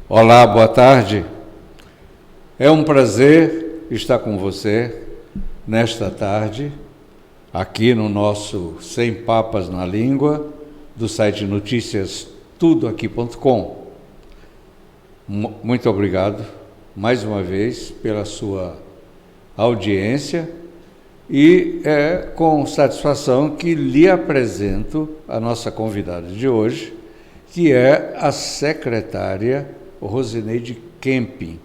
Olá, boa tarde. É um prazer estar com você nesta tarde, aqui no nosso Sem Papas na Língua, do site noticiastudoaqui.com. Muito obrigado, mais uma vez, pela sua audiência e é com satisfação que lhe apresento a nossa convidada de hoje, que é a secretária Rosineide Kempin,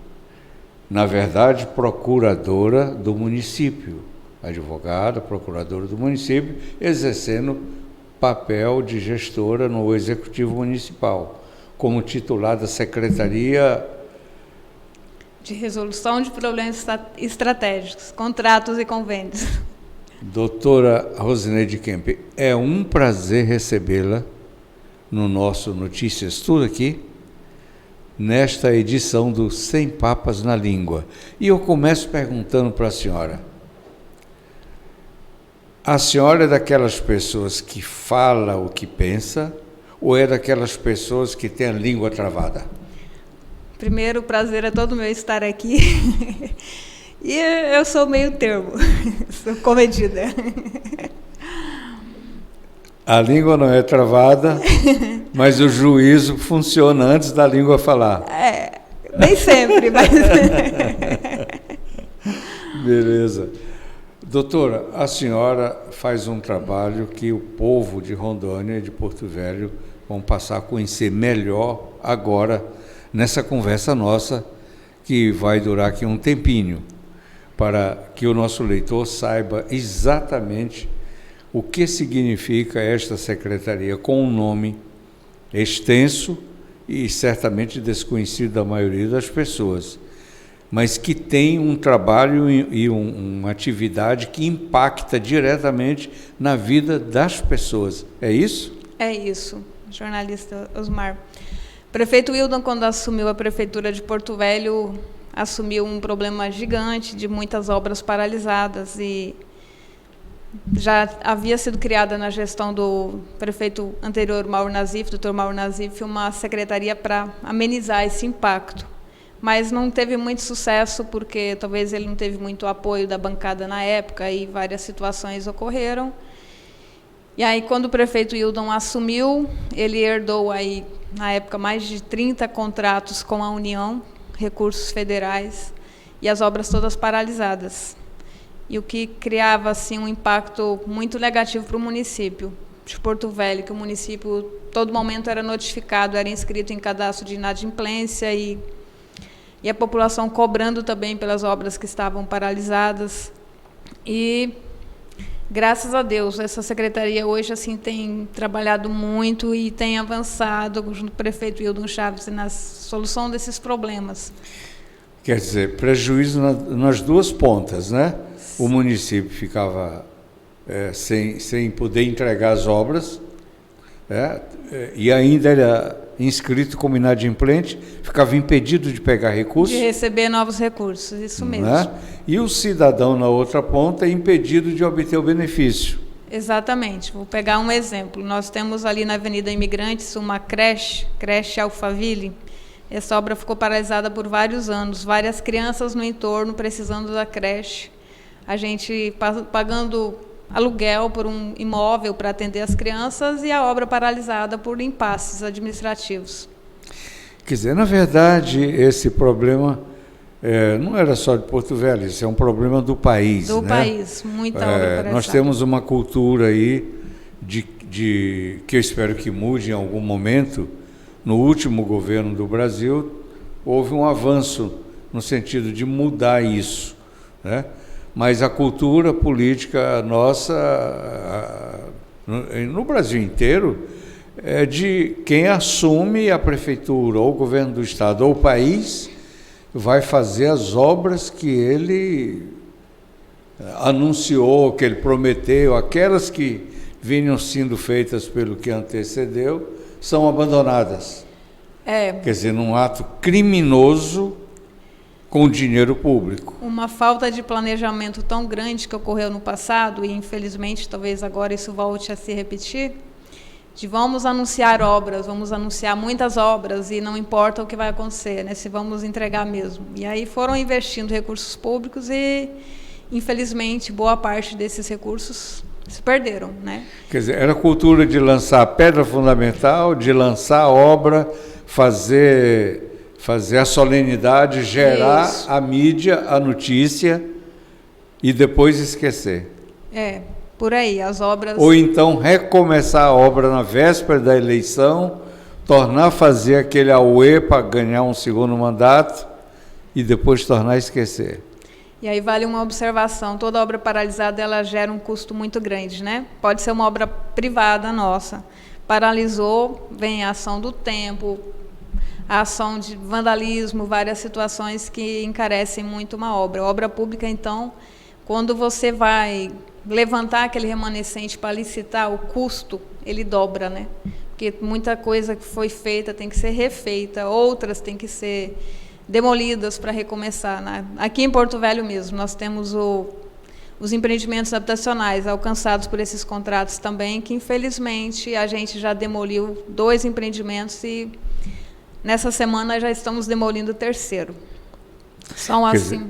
na verdade, procuradora do município, advogada, procuradora do município, exercendo papel de gestora no Executivo Municipal, como titular da Secretaria de Resolução de Problemas Estratégicos, Contratos e Convênios. Doutora Rosineide Kempin, é um prazer recebê-la no nosso Notícias Tudo Aqui, nesta edição do Sem Papas na Língua. E eu começo perguntando para a senhora é daquelas pessoas que fala o que pensa ou é daquelas pessoas que têm a língua travada? Primeiro, o prazer é todo meu estar aqui. E eu sou meio termo, sou comedida. A língua não é travada, mas o juízo funciona antes da língua falar. Nem sempre, mas... Beleza. Doutora, a senhora faz um trabalho que o povo de Rondônia e de Porto Velho vão passar a conhecer melhor agora, nessa conversa nossa, que vai durar aqui um tempinho, para que o nosso leitor saiba exatamente o que significa esta secretaria, com um nome extenso e certamente desconhecido da maioria das pessoas, mas que tem um trabalho e uma atividade que impacta diretamente na vida das pessoas. É isso? É isso, jornalista Osmar. O prefeito Wildon, quando assumiu a prefeitura de Porto Velho, assumiu um problema gigante de muitas obras paralisadas e já havia sido criada na gestão do prefeito anterior, Mauro Nazif, doutor Mauro Nazif, uma secretaria para amenizar esse impacto. Mas não teve muito sucesso, porque talvez ele não teve muito apoio da bancada na época e várias situações ocorreram. E aí, quando o prefeito Wildon assumiu, ele herdou, aí, na época, mais de 30 contratos com a União, recursos federais, e as obras todas paralisadas. E o que criava assim, um impacto muito negativo para o município de Porto Velho, que o município, todo momento, era notificado, era inscrito em cadastro de inadimplência e a população cobrando também pelas obras que estavam paralisadas. E, graças a Deus, essa secretaria hoje assim, tem trabalhado muito e tem avançado junto com o prefeito Wildon Chaves na solução desses problemas. Quer dizer, prejuízo nas duas pontas, né? O município ficava sem poder entregar as obras, e ainda era inscrito como inadimplente, ficava impedido de pegar recursos. De receber novos recursos, isso mesmo. Né? E o cidadão, na outra ponta, é impedido de obter o benefício. Exatamente. Vou pegar um exemplo. Nós temos ali na Avenida Imigrantes uma creche Alphaville. Essa obra ficou paralisada por vários anos. Várias crianças no entorno precisando da creche. A gente pagando aluguel por um imóvel para atender as crianças e a obra paralisada por impasses administrativos. Quer dizer, na verdade, esse problema não era só de Porto Velho, isso é um problema do país. Do país, muita obra paralisada. Nós temos uma cultura aí que eu espero que mude em algum momento. No último governo do Brasil, houve um avanço no sentido de mudar isso, né? Mas a cultura política nossa, no Brasil inteiro, é de quem assume a prefeitura, ou o governo do estado, ou o país, vai fazer as obras que ele anunciou, que ele prometeu, aquelas que vinham sendo feitas pelo que antecedeu, são abandonadas. Quer dizer, num ato criminoso com dinheiro público. Uma falta de planejamento tão grande que ocorreu no passado, e infelizmente talvez agora isso volte a se repetir, de vamos anunciar obras, vamos anunciar muitas obras e não importa o que vai acontecer, né, se vamos entregar mesmo. E aí foram investindo recursos públicos e, infelizmente, boa parte desses recursos se perderam, né? Quer dizer, era a cultura de lançar a pedra fundamental, de lançar a obra, fazer a solenidade, gerar Isso. a mídia, a notícia e depois esquecer. Por aí, as obras... Ou então recomeçar a obra na véspera da eleição, tornar a fazer aquele auê para ganhar um segundo mandato e depois tornar a esquecer. E aí vale uma observação, toda obra paralisada ela gera um custo muito grande, né? Pode ser uma obra privada nossa. Paralisou, vem a ação do tempo, a ação de vandalismo, várias situações que encarecem muito uma obra. Obra pública, então, quando você vai levantar aquele remanescente para licitar, o custo, ele dobra, né? Porque muita coisa que foi feita tem que ser refeita, outras têm que ser demolidas para recomeçar, né? Aqui em Porto Velho mesmo, nós temos os empreendimentos habitacionais alcançados por esses contratos também, que infelizmente a gente já demoliu 2 empreendimentos e nessa semana já estamos demolindo o 3º. São assim...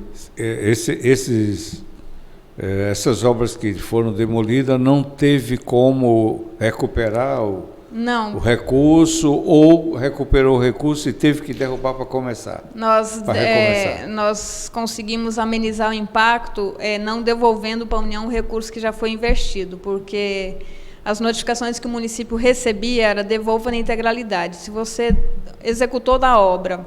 Essas obras que foram demolidas não teve como recuperar o recurso ou recuperou o recurso e teve que derrubar para começar? Nós conseguimos amenizar o impacto não devolvendo para a União o recurso que já foi investido, porque as notificações que o município recebia era devolva na integralidade. Se você executou da obra,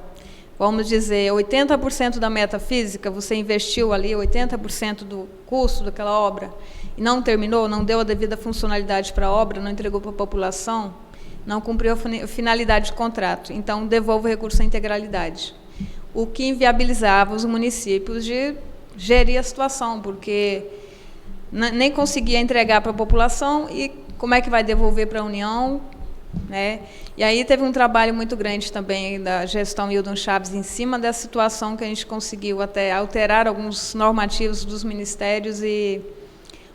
vamos dizer, 80% da meta física, você investiu ali 80% do custo daquela obra e não terminou, não deu a devida funcionalidade para a obra, não entregou para a população, não cumpriu a finalidade do contrato. Então, devolve o recurso à integralidade. O que inviabilizava os municípios de gerir a situação, porque nem conseguia entregar para a população e como é que vai devolver para a União, né? E aí teve um trabalho muito grande também da gestão Hildon Chaves em cima dessa situação que a gente conseguiu até alterar alguns normativos dos ministérios e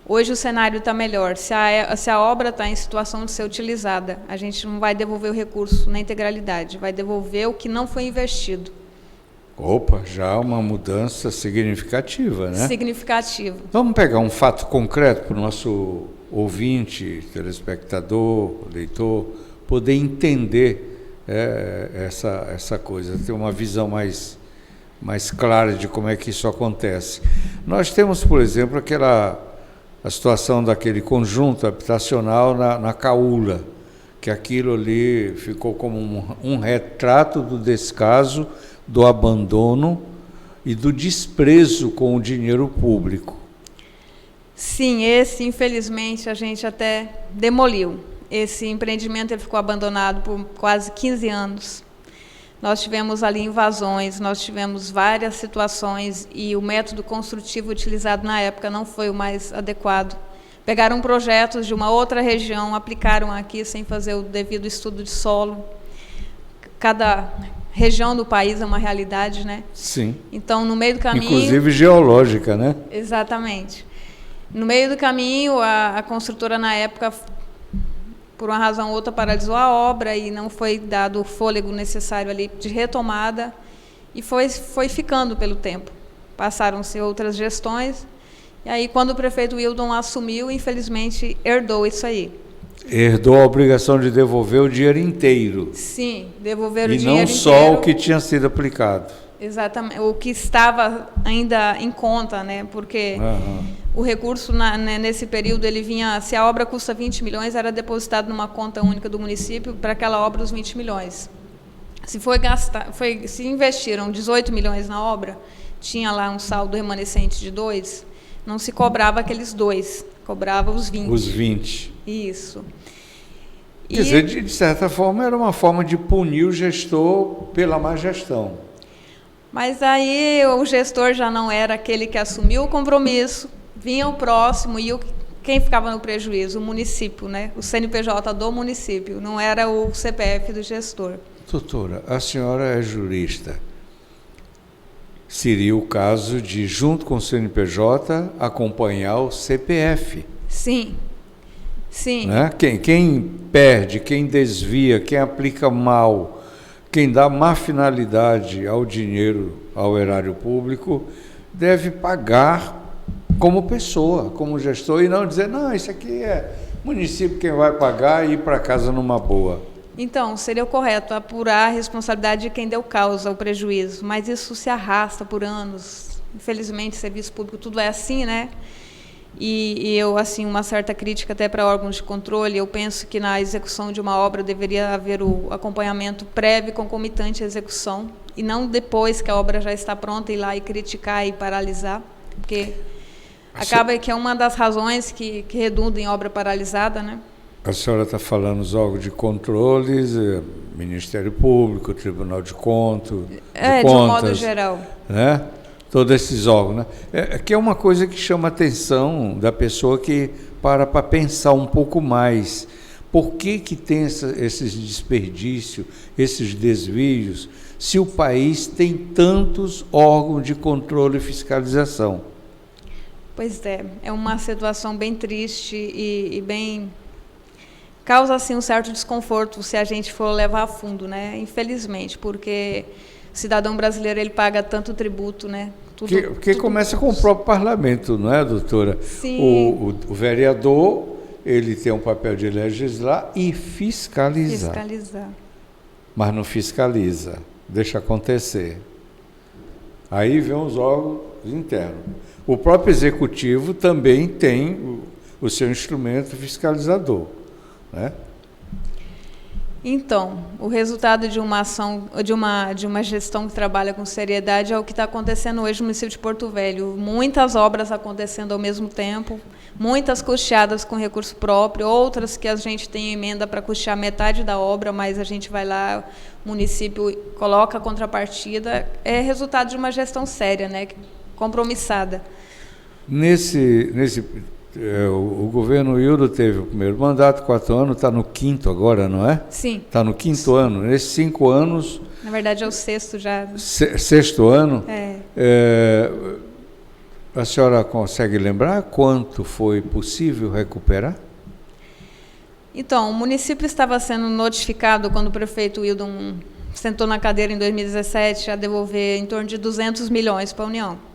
hoje o cenário está melhor. Se a obra está em situação de ser utilizada, a gente não vai devolver o recurso na integralidade, vai devolver o que não foi investido. Opa, já uma mudança significativa, né? Significativa. Vamos pegar um fato concreto para o nosso ouvinte, telespectador, leitor, poder entender essa coisa, ter uma visão mais clara de como é que isso acontece. Nós temos, por exemplo, a situação daquele conjunto habitacional na Caúla, que aquilo ali ficou como um retrato do descaso, do abandono e do desprezo com o dinheiro público. Sim, esse, infelizmente, a gente até demoliu. Esse empreendimento ele ficou abandonado por quase 15 anos. Nós tivemos ali invasões, nós tivemos várias situações e o método construtivo utilizado na época não foi o mais adequado. Pegaram projetos de uma outra região, aplicaram aqui sem fazer o devido estudo de solo. Cada região do país é uma realidade, né? Sim. Então, no meio do caminho... Inclusive geológica, né? Exatamente. No meio do caminho, a construtora, na época, por uma razão ou outra, paralisou a obra e não foi dado o fôlego necessário ali de retomada e foi ficando pelo tempo. Passaram-se outras gestões e aí, quando o prefeito Hildon assumiu, infelizmente, herdou isso aí. Herdou a obrigação de devolver o dinheiro inteiro. Sim, devolver o dinheiro inteiro. E não só o que tinha sido aplicado. Exatamente, o que estava ainda em conta, né? Porque o recurso nesse período ele vinha, se a obra custa 20 milhões, era depositado numa conta única do município para aquela obra os 20 milhões. Se investiram 18 milhões na obra, tinha lá um saldo remanescente de 2, não se cobrava aqueles 2, cobrava os 20. Os 20. Isso. Quer dizer, de certa forma, era uma forma de punir o gestor pela má gestão. Mas aí o gestor já não era aquele que assumiu o compromisso, vinha o próximo e quem ficava no prejuízo? O município, né? O CNPJ do município, não era o CPF do gestor. Doutora, a senhora é jurista. Seria o caso de, junto com o CNPJ, acompanhar o CPF. Sim. Sim. Né? Quem perde, quem desvia, quem aplica mal, quem dá má finalidade ao dinheiro, ao erário público, deve pagar como pessoa, como gestor, e não dizer, não, isso aqui é município quem vai pagar e ir para casa numa boa. Então, seria o correto apurar a responsabilidade de quem deu causa ao prejuízo, mas isso se arrasta por anos. Infelizmente, serviço público tudo é assim, né? E eu, assim, uma certa crítica até para órgãos de controle, eu penso que na execução de uma obra deveria haver o acompanhamento prévio e concomitante à execução, e não depois que a obra já está pronta ir lá e criticar e paralisar, porque acaba que é uma das razões que redunda em obra paralisada, né? A senhora está falando os órgãos de controles, Ministério Público, Tribunal de Contas, de um modo geral. Né? Todos esses órgãos. Né? Que é uma coisa que chama a atenção da pessoa que para pensar um pouco mais. Por que tem esses desperdícios, esses desvios, se o país tem tantos órgãos de controle e fiscalização? Pois é uma situação bem triste e bem... causa assim um certo desconforto se a gente for levar a fundo, né? Infelizmente, porque o cidadão brasileiro ele paga tanto tributo, né? Tudo começa com o próprio parlamento, não é, doutora? Sim. O vereador ele tem um papel de legislar e fiscalizar. Mas não fiscaliza, deixa acontecer. Aí vem os órgãos internos. O próprio executivo também tem o seu instrumento fiscalizador, né? Então, o resultado de uma ação, de uma gestão que trabalha com seriedade é o que está acontecendo hoje no município de Porto Velho. Muitas obras acontecendo ao mesmo tempo, muitas custeadas com recurso próprio, outras que a gente tem emenda para custear metade da obra, mas a gente vai lá, o município coloca a contrapartida. É resultado de uma gestão séria, né, compromissada. O governo Hildo teve o primeiro mandato, 4 anos, está no 5º agora, não é? Sim. Está no 5º ano. Nesses 5 anos... Na verdade, é o 6º já. 6º ano? A senhora consegue lembrar quanto foi possível recuperar? Então, o município estava sendo notificado, quando o prefeito Wildon sentou na cadeira em 2017, a devolver em torno de 200 milhões para a União.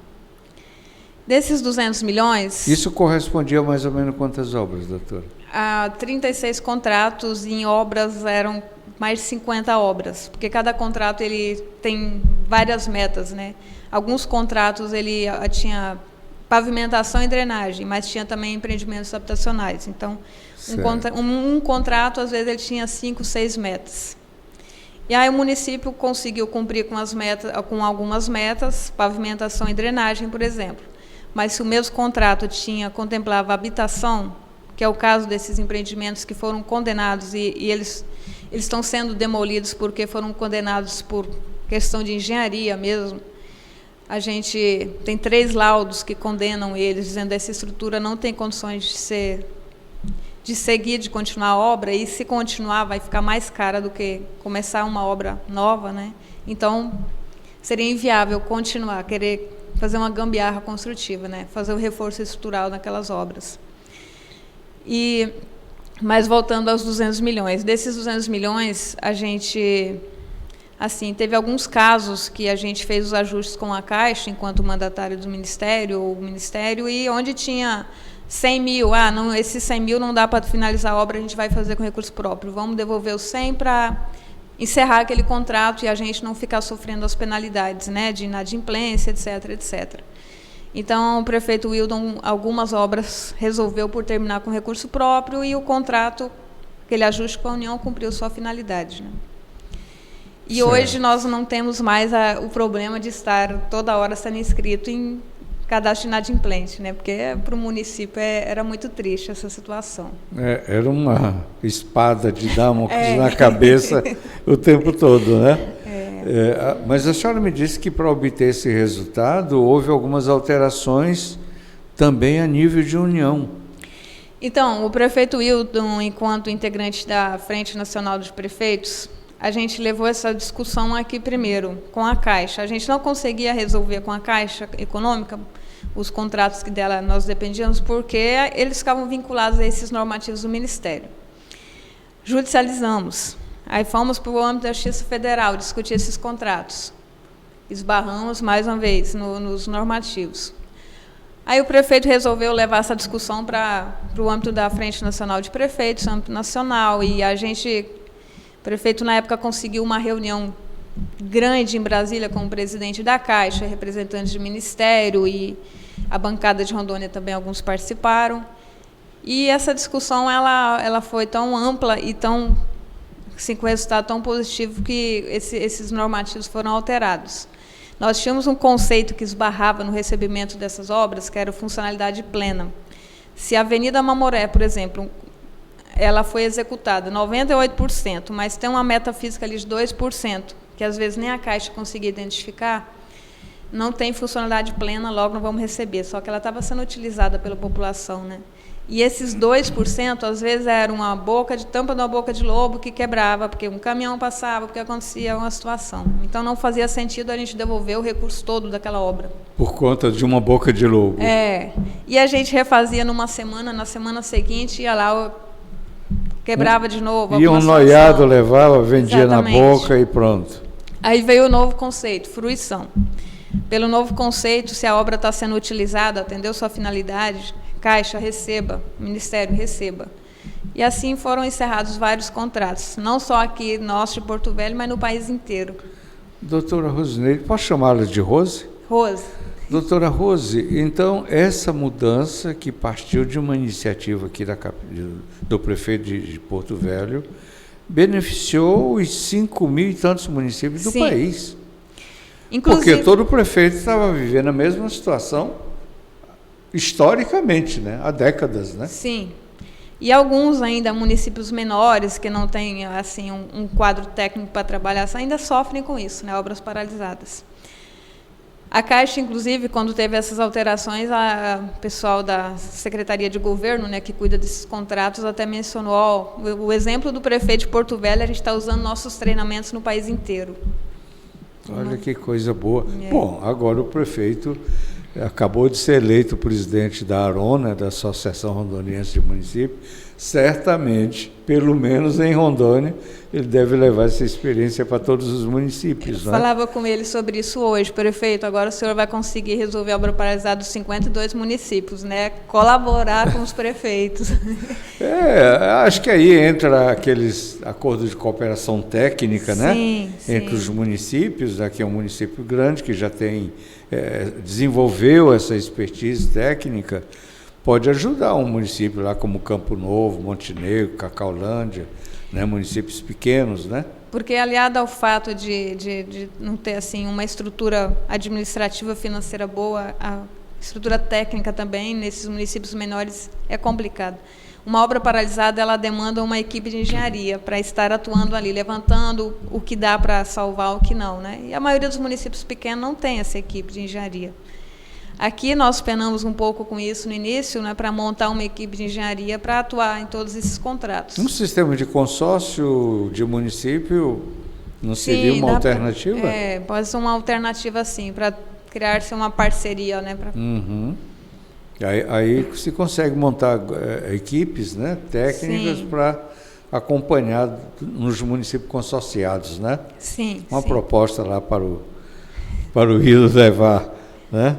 Desses 200 milhões... Isso correspondia a mais ou menos quantas obras, doutora? A 36 contratos, e em obras eram mais de 50 obras, porque cada contrato ele tem várias metas, né? Alguns contratos ele pavimentação e drenagem, mas tinha também empreendimentos habitacionais. Então, um contrato, às vezes, ele tinha 5, 6 metas. E aí o município conseguiu cumprir com algumas metas, pavimentação e drenagem, por exemplo. Mas se o mesmo contrato contemplava habitação, que é o caso desses empreendimentos que foram condenados e eles estão sendo demolidos porque foram condenados por questão de engenharia mesmo, a gente tem 3 laudos que condenam eles, dizendo que essa estrutura não tem condições de seguir, de continuar a obra, e se continuar vai ficar mais cara do que começar uma obra nova, né? Então, seria inviável continuar, querer fazer uma gambiarra construtiva, né? Fazer o reforço estrutural naquelas obras. Mas voltando aos 200 milhões, desses 200 milhões, a gente, assim, teve alguns casos que a gente fez os ajustes com a Caixa, enquanto mandatário do Ministério, e onde tinha 100 mil, não, esses 100 mil não dá para finalizar a obra, a gente vai fazer com recurso próprio, vamos devolver os 100 para encerrar aquele contrato e a gente não ficar sofrendo as penalidades, né, de inadimplência, etc, etc. Então, o prefeito Wildon, algumas obras, resolveu por terminar com recurso próprio e o contrato, aquele ajuste com a União, cumpriu sua finalidade, né? E certo. Hoje nós não temos mais o problema de estar toda hora sendo inscrito em cadastro inadimplente, né? Porque para o município era muito triste essa situação. Era uma espada de Damocles na cabeça o tempo todo, né? Mas a senhora me disse que para obter esse resultado houve algumas alterações também a nível de União. Então, o prefeito Wildon, enquanto integrante da Frente Nacional dos Prefeitos, a gente levou essa discussão aqui primeiro com a Caixa. A gente não conseguia resolver com a Caixa Econômica os contratos que dela nós dependíamos, porque eles ficavam vinculados a esses normativos do Ministério. Judicializamos. Aí fomos para o âmbito da Justiça Federal discutir esses contratos. Esbarramos, mais uma vez, nos normativos. Aí o prefeito resolveu levar essa discussão para o âmbito da Frente Nacional de Prefeitos, âmbito nacional, e o prefeito, na época, conseguiu uma reunião grande em Brasília com o presidente da Caixa, representantes de ministério, e a bancada de Rondônia também, alguns participaram. E essa discussão ela foi tão ampla e tão, assim, com resultado tão positivo que esses normativos foram alterados. Nós tínhamos um conceito que esbarrava no recebimento dessas obras, que era a funcionalidade plena. Se a Avenida Mamoré, por exemplo, ela foi executada 98%, mas tem uma meta física ali de 2%, que às vezes nem a Caixa conseguia identificar, não tem funcionalidade plena, logo não vamos receber, só que ela estava sendo utilizada pela população, né? E esses 2%, às vezes, era uma tampa de uma boca de lobo que quebrava, porque um caminhão passava, porque acontecia uma situação. Então, não fazia sentido a gente devolver o recurso todo daquela obra. Por conta de uma boca de lobo. E a gente refazia numa semana, na semana seguinte, ia lá, quebrava de novo. E um noiado levava, vendia Exatamente. Na boca e pronto. Aí veio o novo conceito, fruição. Pelo novo conceito, se a obra está sendo utilizada, atendeu sua finalidade, Caixa receba, Ministério receba. E assim foram encerrados vários contratos, não só aqui nosso de Porto Velho, mas no país inteiro. Doutora Rosineide, posso chamá-la de Rose? Rose. Doutora Rose, então essa mudança que partiu de uma iniciativa aqui do prefeito de Porto Velho beneficiou os 5.000 e tantos municípios do país. Inclusive, porque todo prefeito estava vivendo a mesma situação historicamente, né? Há décadas, né? Sim. E alguns ainda, municípios menores, que não têm assim, um quadro técnico para trabalhar, ainda sofrem com isso, né? Obras paralisadas. A Caixa, inclusive, quando teve essas alterações, o pessoal da Secretaria de Governo, né, que cuida desses contratos, até mencionou, o exemplo do prefeito de Porto Velho, a gente está usando nossos treinamentos no país inteiro. Olha que coisa boa. Bom, agora o prefeito acabou de ser eleito presidente da ARON, né, da Associação Rondoniense de Municípios. Certamente, pelo menos em Rondônia, ele deve levar essa experiência para todos os municípios. Eu falava com ele sobre isso hoje, prefeito, agora o senhor vai conseguir resolver a obra paralisada dos 52 municípios, né? Colaborar com os prefeitos. Acho que aí entra aqueles acordos de cooperação técnica, né? Sim. Entre os municípios. Aqui é um município grande que já desenvolveu essa expertise técnica. Pode ajudar um município lá como Campo Novo, Montenegro, Cacaulândia, né, municípios pequenos, né? Porque, aliado ao fato de não ter assim, uma estrutura administrativa financeira boa, a estrutura técnica também, nesses municípios menores, é complicado. Uma obra paralisada, ela demanda uma equipe de engenharia para estar atuando ali, levantando o que dá para salvar, o que não, né? E a maioria dos municípios pequenos não tem essa equipe de engenharia. Aqui nós penamos um pouco com isso no início, né, para montar uma equipe de engenharia para atuar em todos esses contratos. Um sistema de consórcio de município não seria uma alternativa? Pode ser uma alternativa, sim, para criar-se uma parceria, né? Aí se consegue montar equipes, né, técnicas para acompanhar nos municípios consorciados, né? Sim. Uma proposta lá para o Rio levar, né?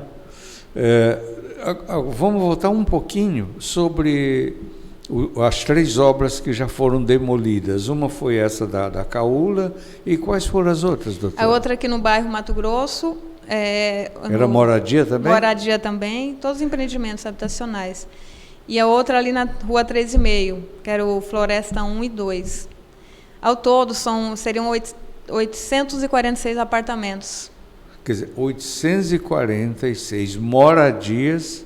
Vamos voltar um pouquinho sobre as 3 obras que já foram demolidas. Uma foi essa da Caúla, e quais foram as outras, doutora? A outra aqui no bairro Mato Grosso. Era moradia também? Moradia também, todos os empreendimentos habitacionais. E a outra ali na Rua 3,5, que era o Floresta 1 e 2. Ao todo, seriam 846 apartamentos. Quer dizer, 846 moradias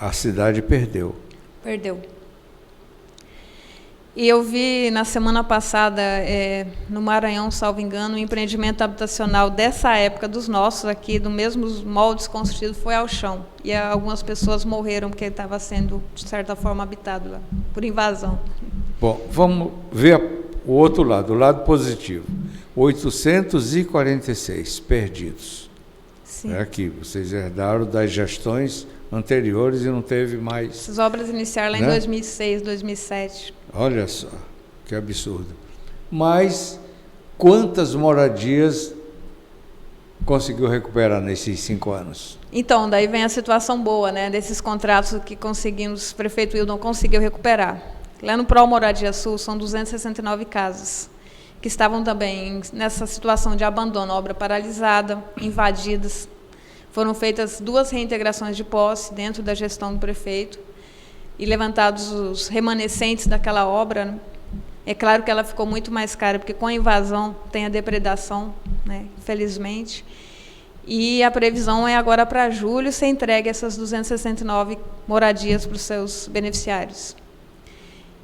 a cidade perdeu. Perdeu. E eu vi na semana passada, no Maranhão, salvo engano, um empreendimento habitacional dessa época, dos nossos aqui, do mesmos moldes construídos, foi ao chão. E algumas pessoas morreram porque estava sendo, de certa forma, habitado lá, por invasão. Bom, vamos ver o outro lado, o lado positivo. 846 perdidos. Sim. Que vocês herdaram das gestões anteriores e não teve mais. Essas obras iniciaram lá em 2006, 2007. Olha só, que absurdo. Mas quantas moradias conseguiu recuperar nesses 5 anos? Então, daí vem a situação boa, né? Desses contratos que conseguimos, o prefeito Wildon conseguiu recuperar. Lá no Pro Moradia Sul são 269 casas que estavam também nessa situação de abandono, obra paralisada, invadidas. Foram feitas 2 reintegrações de posse dentro da gestão do prefeito e levantados os remanescentes daquela obra, né? É claro que ela ficou muito mais cara, porque com a invasão tem a depredação, né? Infelizmente. E a previsão é agora para julho ser entregue essas 269 moradias para os seus beneficiários.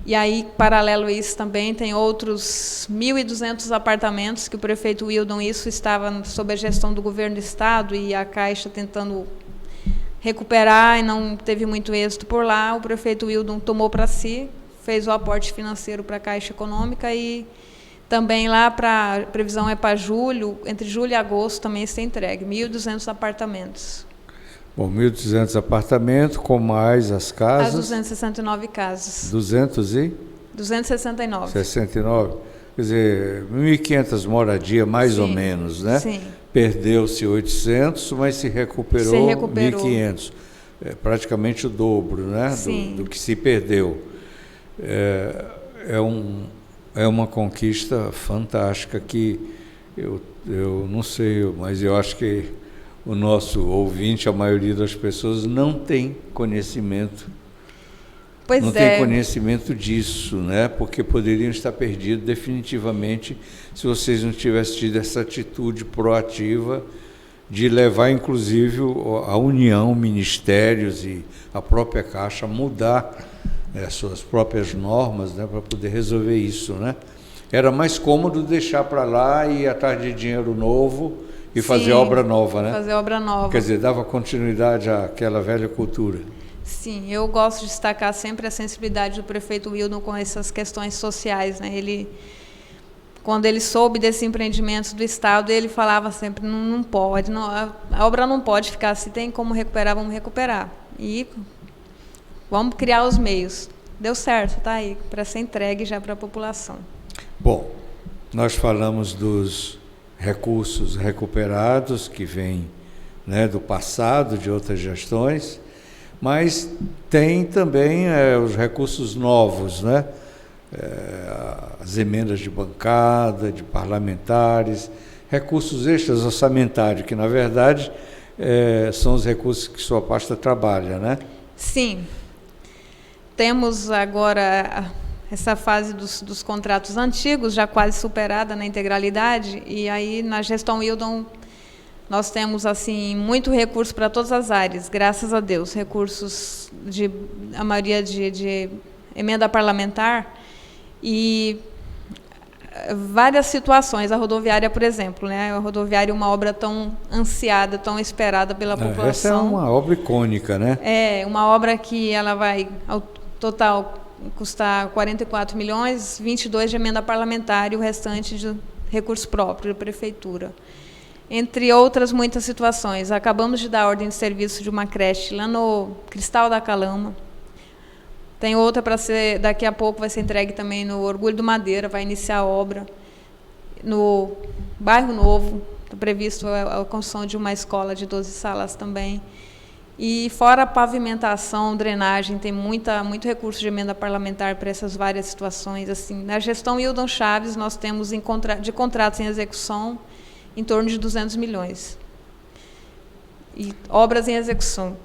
E aí, paralelo a isso também, tem outros 1.200 apartamentos que o prefeito Wildon, isso estava sob a gestão do governo do estado e a Caixa tentando recuperar e não teve muito êxito por lá. O prefeito Wildon tomou para si, fez o aporte financeiro para a Caixa Econômica e também lá a previsão é para julho, entre julho e agosto também está entregue, 1.200 apartamentos. Bom, 1.200 apartamentos, com mais as casas? As 269 casas. 269. 69. Quer dizer, 1.500 moradias, mais ou menos, né? Sim. Perdeu-se 800, mas se recuperou 1.500. É praticamente o dobro, né? Do que se perdeu. É uma conquista fantástica que eu não sei, mas eu acho que o nosso ouvinte, a maioria das pessoas, não tem conhecimento. Tem conhecimento disso, né? Porque poderiam estar perdidos definitivamente se vocês não tivessem tido essa atitude proativa de levar, inclusive, a União, ministérios e a própria Caixa a mudar suas próprias normas, né, para poder resolver isso, né? Era mais cômodo deixar para lá e ir atrás de dinheiro novo e fazer obra nova, né? Fazer obra nova. Quer dizer, dava continuidade àquela velha cultura. Sim, eu gosto de destacar sempre a sensibilidade do prefeito Wildon com essas questões sociais, né? Quando ele soube desse empreendimento do Estado, ele falava sempre, não pode, a obra não pode ficar, se tem como recuperar, vamos recuperar. E vamos criar os meios. Deu certo, está aí, para ser entregue já para a população. Bom, nós falamos dos recursos recuperados que vêm, né, do passado, de outras gestões, mas tem também os recursos novos, né? As emendas de bancada, de parlamentares, recursos extras orçamentários, que na verdade são os recursos que sua pasta trabalha, né? Sim. Temos agora essa fase dos contratos antigos, já quase superada na integralidade, e aí na gestão Wildon nós temos assim muito recurso para todas as áreas, graças a Deus, recursos a maioria de emenda parlamentar e várias situações. A rodoviária, por exemplo, né? A rodoviária é uma obra tão ansiada, tão esperada pela população. Essa é uma obra icônica, né? É uma obra que ela vai ao total custar 44 milhões, 22 de emenda parlamentar e o restante de recurso próprio da prefeitura. Entre outras muitas situações. Acabamos de dar ordem de serviço de uma creche lá no Cristal da Calama. Tem outra para ser, daqui a pouco vai ser entregue também no Orgulho do Madeira, vai iniciar a obra. No Bairro Novo, está previsto a construção de uma escola de 12 salas também. E fora a pavimentação, drenagem, tem muito recurso de emenda parlamentar para essas várias situações. Assim, na gestão Wildon Chaves, nós temos de contratos em execução em torno de 200 milhões. E obras em execução.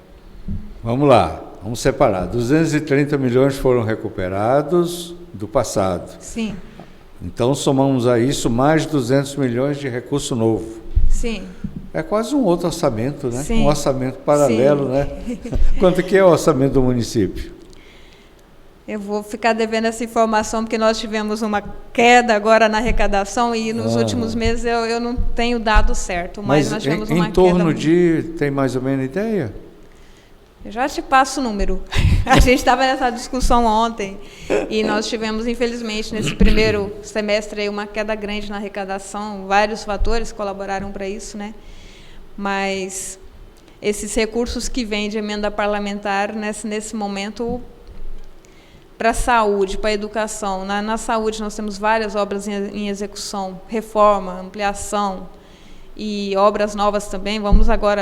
Vamos lá, vamos separar. 230 milhões foram recuperados do passado. Sim. Então, somamos a isso mais 200 milhões de recurso novo. Sim. É quase um outro orçamento, né? Sim. Um orçamento paralelo, sim, né? Quanto que é o orçamento do município? Eu vou ficar devendo essa informação, porque nós tivemos uma queda agora na arrecadação e nos últimos meses eu não tenho dado certo, mas nós tivemos uma queda. Em torno de, tem mais ou menos ideia? Eu já te passo o número. A gente estava nessa discussão ontem e nós tivemos, infelizmente, nesse primeiro semestre, aí, uma queda grande na arrecadação. Vários fatores colaboraram para isso, né? Mas esses recursos que vêm de emenda parlamentar, nesse momento, para a saúde, para a educação. Na saúde nós temos várias obras em execução, reforma, ampliação e obras novas também.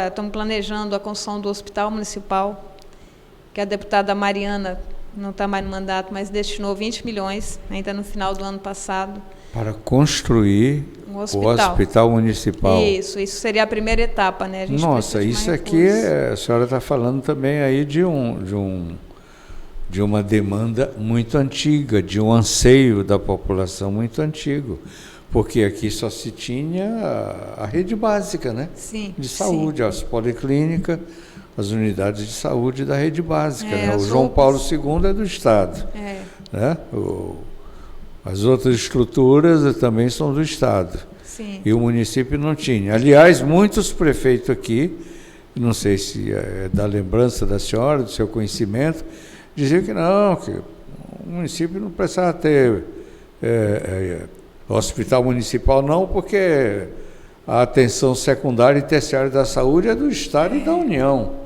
Estamos planejando a construção do Hospital Municipal, que a deputada Mariana, não está mais no mandato, mas destinou 20 milhões, ainda no final do ano passado. Para construir o Hospital Municipal. Isso seria a primeira etapa, né? Nossa, isso aqui, a senhora está falando também aí de uma demanda muito antiga, de um anseio da população muito antigo, porque aqui só se tinha a rede básica, né? Sim, de saúde, as policlínicas, as unidades de saúde da rede básica. Né? O João Paulo II é do Estado. Né? As outras estruturas também são do Estado. Sim. E o município não tinha. Aliás, muitos prefeitos aqui, não sei se é da lembrança da senhora, do seu conhecimento, diziam que não, que o município não precisava ter hospital municipal, não, porque a atenção secundária e terciária da saúde é do Estado e da União.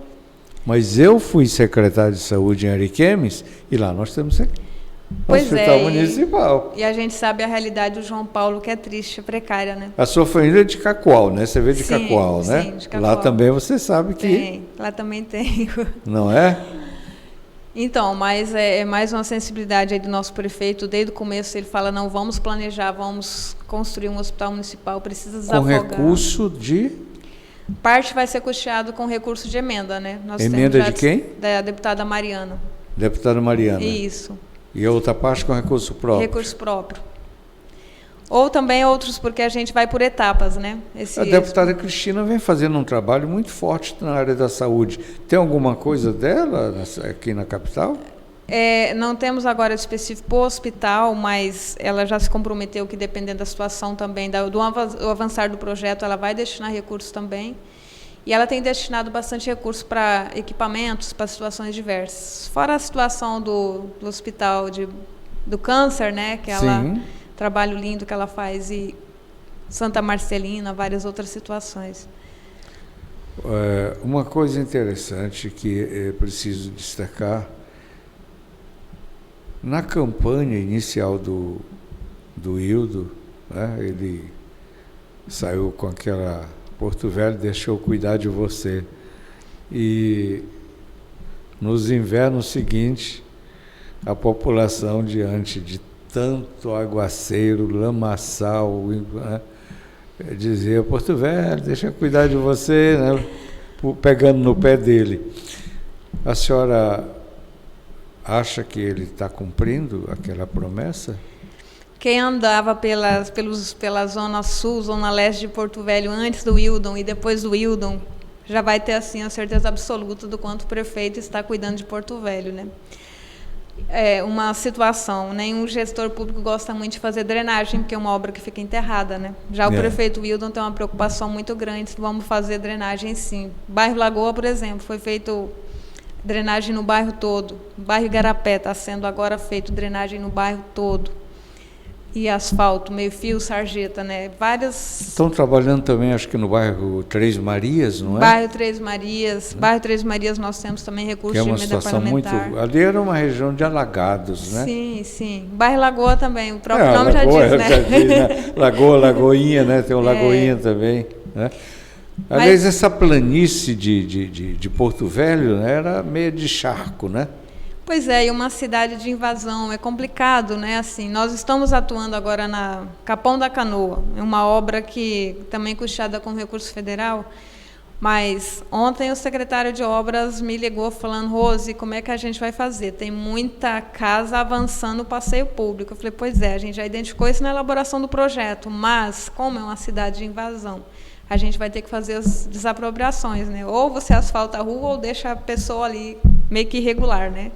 Mas eu fui secretário de saúde em Ariquemes e lá nós temos hospital municipal. E a gente sabe a realidade do João Paulo, que é triste, é precária, né? A sua família é de Cacoal, né? Você veio de Cacoal, né? Sim, de Cacoal. Lá também você sabe que... Tem, lá também tem. Não é? Então, mas é mais uma sensibilidade aí do nosso prefeito. Desde o começo ele fala, não, vamos planejar, vamos construir um hospital municipal, precisa desafogar. Com recurso de... Parte vai ser custeado com recurso de emenda, né? Emenda de quem? Da deputada Mariana. Deputada Mariana. Isso. E a outra parte com recurso próprio? Recurso próprio. Ou também outros, porque a gente vai por etapas, né? A deputada Cristina vem fazendo um trabalho muito forte na área da saúde. Tem alguma coisa dela aqui na capital? Não temos agora específico para o hospital, mas ela já se comprometeu que, dependendo da situação também, do avançar do projeto, ela vai destinar recursos também. E ela tem destinado bastante recursos para equipamentos, para situações diversas. Fora a situação do hospital do câncer, né? Que ela... Sim. Trabalho lindo que ela faz, e Santa Marcelina, várias outras situações. Uma coisa interessante que é preciso destacar, na campanha inicial do Hildo, né, ele saiu com aquela Porto Velho, deixou cuidar de você. E nos invernos seguintes, a população, diante de tanto aguaceiro, lamaçal, né, dizia, Porto Velho, deixa eu cuidar de você, né, pegando no pé dele. A senhora acha que ele está cumprindo aquela promessa? Quem andava pela zona sul, zona leste de Porto Velho, antes do Hildon e depois do Hildon, já vai ter assim a certeza absoluta do quanto o prefeito está cuidando de Porto Velho, né? Uma situação, nenhum gestor público gosta muito de fazer drenagem, porque é uma obra que fica enterrada, né? Já o prefeito Hildon tem uma preocupação muito grande, vamos fazer drenagem sim. Bairro Lagoa, por exemplo, foi feito drenagem no bairro todo. Bairro Igarapé está sendo agora feito drenagem no bairro todo. E asfalto, meio-fio, sarjeta, né? Várias... Estão trabalhando também, acho que no bairro Três Marias, não é? Bairro Três Marias. Bairro Três Marias nós temos também recursos de emenda parlamentar. Muito... Ali era uma região de alagados, né? Sim, sim. Bairro Lagoa também, o próprio nome Lagoa, já diz, né? Lagoa, Lagoinha, né? Tem um Lagoinha também, né? Aliás, essa planície de Porto Velho, né, era meio de charco, né? Pois é, e uma cidade de invasão, é complicado, né? Assim, nós estamos atuando agora na Capão da Canoa, é uma obra que também custeada com recurso federal, mas ontem o secretário de obras me ligou falando, Rose, como é que a gente vai fazer? Tem muita casa avançando o passeio público. Eu falei, pois é, a gente já identificou isso na elaboração do projeto, mas como é uma cidade de invasão, a gente vai ter que fazer as desapropriações, né? Ou você asfalta a rua ou deixa a pessoa ali meio que irregular, né?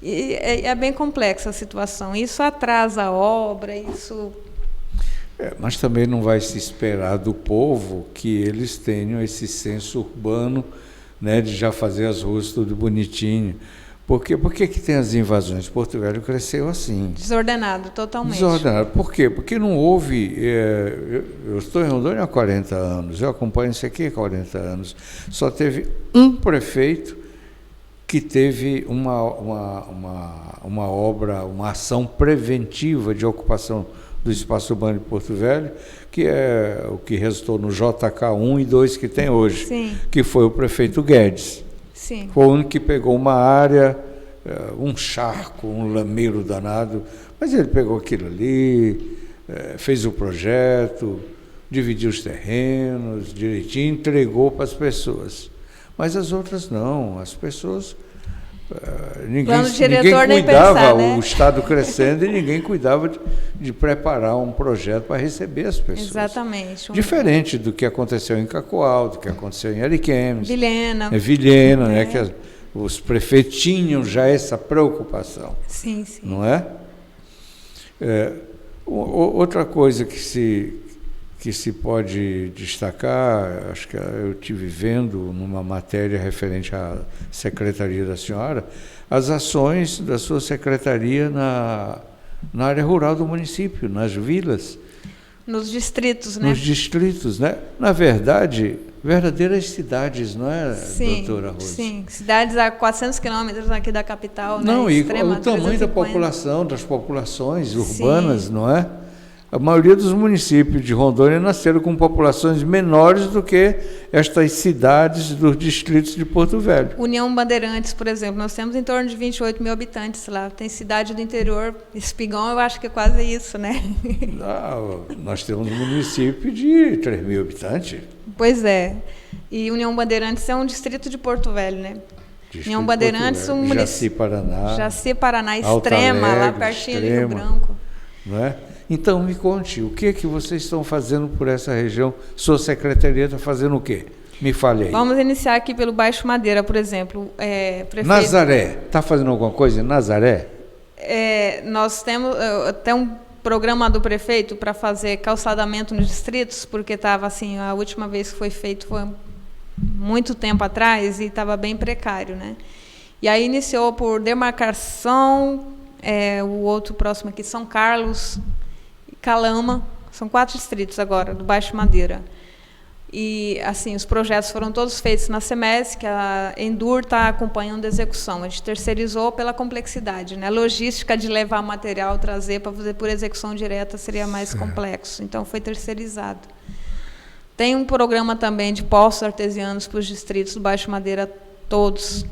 E é bem complexa a situação. Isso atrasa a obra, isso... mas também não vai se esperar do povo que eles tenham esse senso urbano, né, de já fazer as ruas tudo bonitinho. Por que que tem as invasões? Porto Velho cresceu assim. Desordenado, totalmente. Desordenado. Por quê? Porque não houve... eu estou em Rondônia há 40 anos, eu acompanho isso aqui há 40 anos. Só teve um prefeito que teve uma obra, uma ação preventiva de ocupação do espaço urbano de Porto Velho, que é o que resultou no JK1 e 2 que tem hoje, Sim. que foi o prefeito Guedes. Sim. Foi o único que pegou uma área, um charco, um lameiro danado, mas ele pegou aquilo ali, fez o projeto, dividiu os terrenos direitinho, entregou para as pessoas. Mas as outras não, as pessoas... Ninguém cuidava, né? O Estado crescendo e ninguém cuidava de preparar um projeto para receber as pessoas. Exatamente. Diferente do que aconteceu em Cacoal, do que aconteceu em Ariquemes. Vilhena. Né? Que os prefeitos tinham já essa preocupação. Sim, sim. Não é? Outra coisa que se pode destacar, acho que eu estive vendo numa matéria referente à secretaria da senhora, as ações da sua secretaria na área rural do município, nas vilas. Nos distritos, né? Nos distritos, né? Na verdade, verdadeiras cidades, não é, sim, doutora Rose? Sim, cidades a 400 quilômetros aqui da capital. Não, né? E o tamanho da população, das populações urbanas, sim. Não é? A maioria dos municípios de Rondônia nasceram com populações menores do que estas cidades dos distritos de Porto Velho. União Bandeirantes, por exemplo, nós temos em torno de 28 mil habitantes lá. Tem cidade do interior, Espigão, eu acho que é quase isso, né? Nós temos um município de 3 mil habitantes. Pois é. E União Bandeirantes é um distrito de Porto Velho, né? Distrito União Bandeirantes, um município. Jaci, Paraná, Alta Extrema, Alegre, lá pertinho de Rio Extrema, Branco. Não é? Então, me conte, o que vocês estão fazendo por essa região? Sua secretaria está fazendo o quê? Me fale aí. Vamos iniciar aqui pelo Baixo Madeira, por exemplo. Prefeito... Nazaré, está fazendo alguma coisa em Nazaré? Nós temos até um programa do prefeito para fazer calçadamento nos distritos, porque estava assim, a última vez que foi feito foi muito tempo atrás e estava bem precário, né? E aí iniciou por demarcação, o outro próximo aqui, São Carlos, Calama, são 4 distritos agora, do Baixo Madeira. E, assim, os projetos foram todos feitos na SEMES, que a Endur está acompanhando a execução. A gente terceirizou pela complexidade, né? A logística de levar material, trazer para fazer por execução direta seria mais complexo. Então, foi terceirizado. Tem um programa também de poços artesianos para os distritos do Baixo Madeira, todos.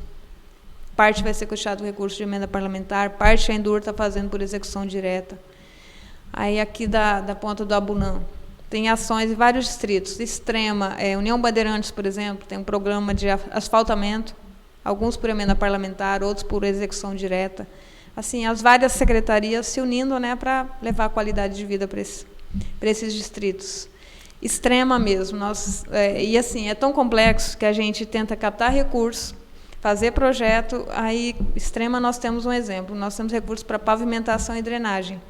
Parte vai ser custeado com recurso de emenda parlamentar, parte a Endur está fazendo por execução direta. Aí aqui da ponta do Abunã, tem ações em vários distritos. Extrema, União Bandeirantes, por exemplo, tem um programa de asfaltamento, alguns por emenda parlamentar, outros por execução direta. Assim, as várias secretarias se unindo, né, para levar a qualidade de vida para esses distritos. Extrema mesmo. E assim, é tão complexo que a gente tenta captar recursos, fazer projeto. Aí, Extrema, nós temos um exemplo. Nós temos recursos para pavimentação e drenagem.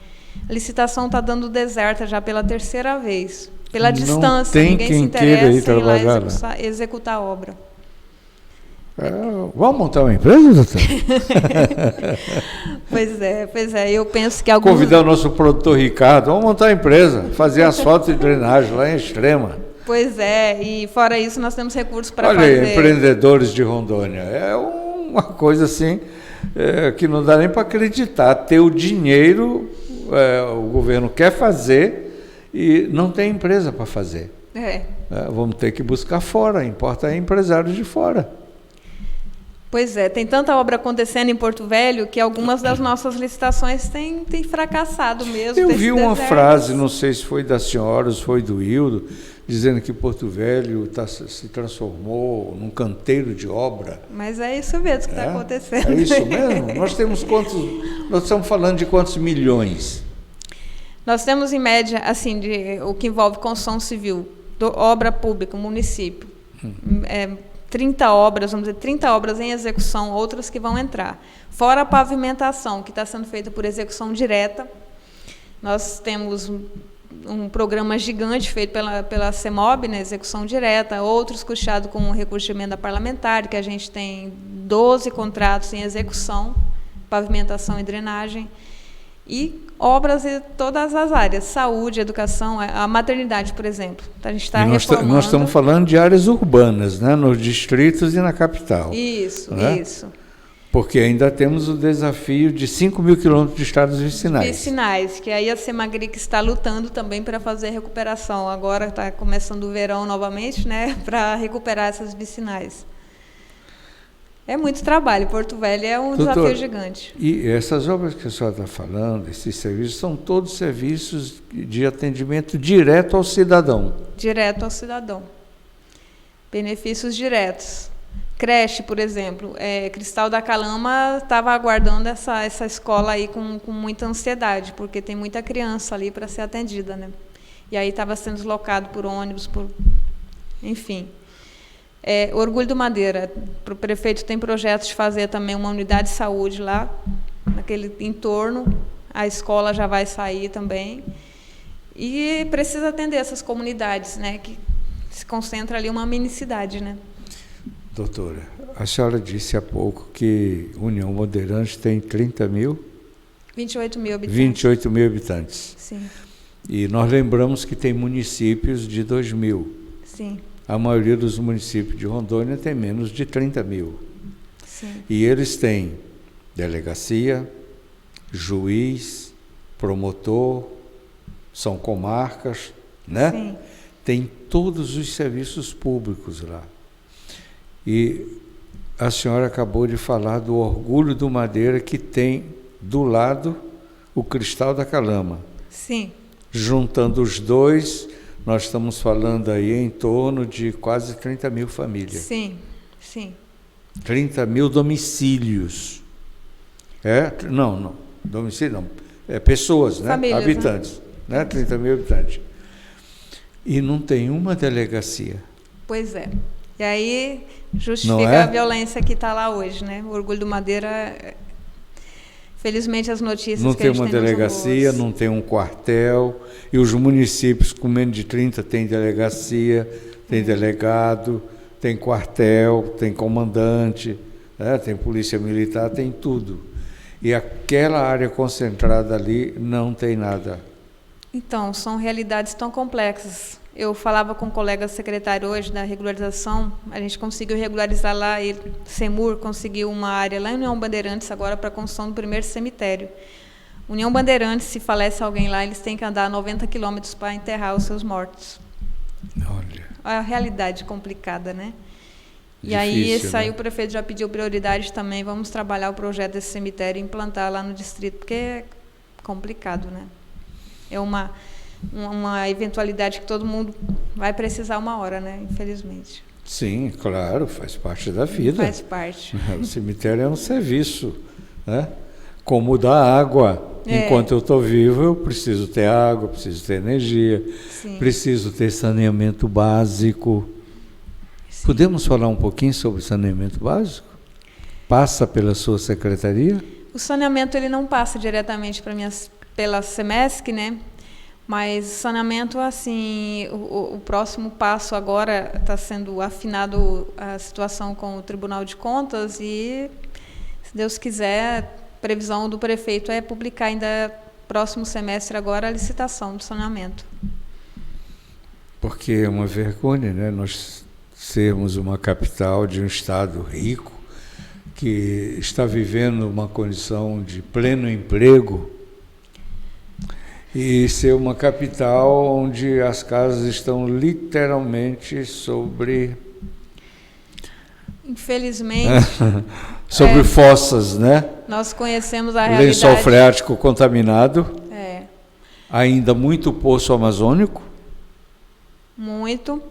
A licitação está dando deserta já pela 3ª vez. Pela distância, ninguém se interessa em ir lá executar a obra. Vamos montar uma empresa, doutor? Pois é. Eu penso que alguns... Convidar o nosso produtor Ricardo, vamos montar uma empresa, fazer asfalto e drenagem lá em Extrema. Pois é, e fora isso nós temos recursos para fazer... Olha aí, empreendedores de Rondônia, é uma coisa assim que não dá nem para acreditar. Ter o dinheiro, o governo quer fazer e não tem empresa para fazer. Vamos ter que buscar fora, importa empresários de fora. Pois é, tem tanta obra acontecendo em Porto Velho que algumas das nossas licitações têm fracassado mesmo. Eu vi uma frase, não sei se foi da senhora ou se foi do Hildo, dizendo que Porto Velho se transformou num canteiro de obra. Mas é isso mesmo que está acontecendo. É isso mesmo? Nós estamos falando de quantos milhões? Nós temos, em média, assim, o que envolve construção civil, obra pública, município. 30 obras, vamos dizer, 30 obras em execução, outras que vão entrar. Fora a pavimentação, que está sendo feita por execução direta. Nós temos um programa gigante feito pela CEMOB, né, execução direta, outros custeados com recurso de emenda parlamentar, que a gente tem 12 contratos em execução, pavimentação e drenagem, e obras em todas as áreas, saúde, educação, a maternidade, por exemplo. A gente está reformando. Nós estamos falando de áreas urbanas, né, nos distritos e na capital. Isso, né? Isso. Porque ainda temos o desafio de 5 mil quilômetros de estradas vicinais. Vicinais, que aí a Semagric está lutando também para fazer a recuperação. Agora está começando o verão novamente, né, para recuperar essas vicinais. É muito trabalho. Porto Velho é um desafio gigante. E essas obras que a senhora está falando, esses serviços, são todos serviços de atendimento direto ao cidadão. Direto ao cidadão. Benefícios diretos. Creche, por exemplo. Cristal da Calama estava aguardando essa escola aí com muita ansiedade, porque tem muita criança ali para ser atendida, né? E aí estava sendo deslocado por ônibus, enfim. Orgulho do Madeira. O prefeito tem projetos de fazer também uma unidade de saúde lá, naquele entorno. A escola já vai sair também. E precisa atender essas comunidades, né, que se concentra ali uma mini-cidade, né? Doutora, a senhora disse há pouco que União Bandeirante tem 30 mil? 28 mil habitantes. 28 mil habitantes. Sim. E nós lembramos que tem municípios de 2 mil. Sim. A maioria dos municípios de Rondônia tem menos de 30 mil. Sim. E eles têm delegacia, juiz, promotor, são comarcas, né? Sim. Tem todos os serviços públicos lá. E a senhora acabou de falar do Orgulho do Madeira, que tem do lado o Cristal da Calama. Sim. Juntando os dois, nós estamos falando aí em torno de quase 30 mil famílias. Sim, sim. 30 mil domicílios. Não, domicílio não. Pessoas, né? Famílias, habitantes, né? 30 mil habitantes. E não tem uma delegacia. Pois é. E aí justifica a violência que está lá hoje, né? O Orgulho do Madeira, felizmente as notícias não que a gente tem uma delegacia, não tem um quartel, e os municípios com menos de 30 têm delegacia, tem delegado, tem quartel, tem comandante, né? Tem polícia militar, tem tudo. E aquela área concentrada ali não tem nada. Então, são realidades tão complexas. Eu falava com um colega secretário hoje da regularização, a gente conseguiu regularizar lá, CEMUR conseguiu uma área lá em União Bandeirantes agora para a construção do primeiro cemitério. União Bandeirantes, se falece alguém lá, eles têm que andar 90 quilômetros para enterrar os seus mortos. Olha. A realidade complicada, né? E Difícil, aí né? o prefeito já pediu prioridade também, vamos trabalhar o projeto desse cemitério e implantar lá no distrito, porque é complicado, né? É uma eventualidade que todo mundo vai precisar uma hora, né? Infelizmente. Sim, claro, faz parte da vida. Faz parte. O cemitério é um serviço, né? Como dar água. Enquanto eu estou vivo, eu preciso ter água, preciso ter energia, Sim. preciso ter saneamento básico. Sim. Podemos falar um pouquinho sobre saneamento básico? Passa pela sua secretaria? O saneamento ele não passa diretamente pela SEMESC, né? Mas saneamento, assim, o próximo passo agora está sendo afinado a situação com o Tribunal de Contas e, se Deus quiser, a previsão do prefeito é publicar ainda próximo semestre agora a licitação do saneamento. Porque é uma vergonha, né? Nós sermos uma capital de um estado rico que está vivendo uma condição de pleno emprego e ser uma capital onde as casas estão literalmente sobre... Infelizmente... sobre fossas, né? Nós conhecemos a realidade... Lençol freático contaminado. É. Ainda muito poço amazônico. Muito.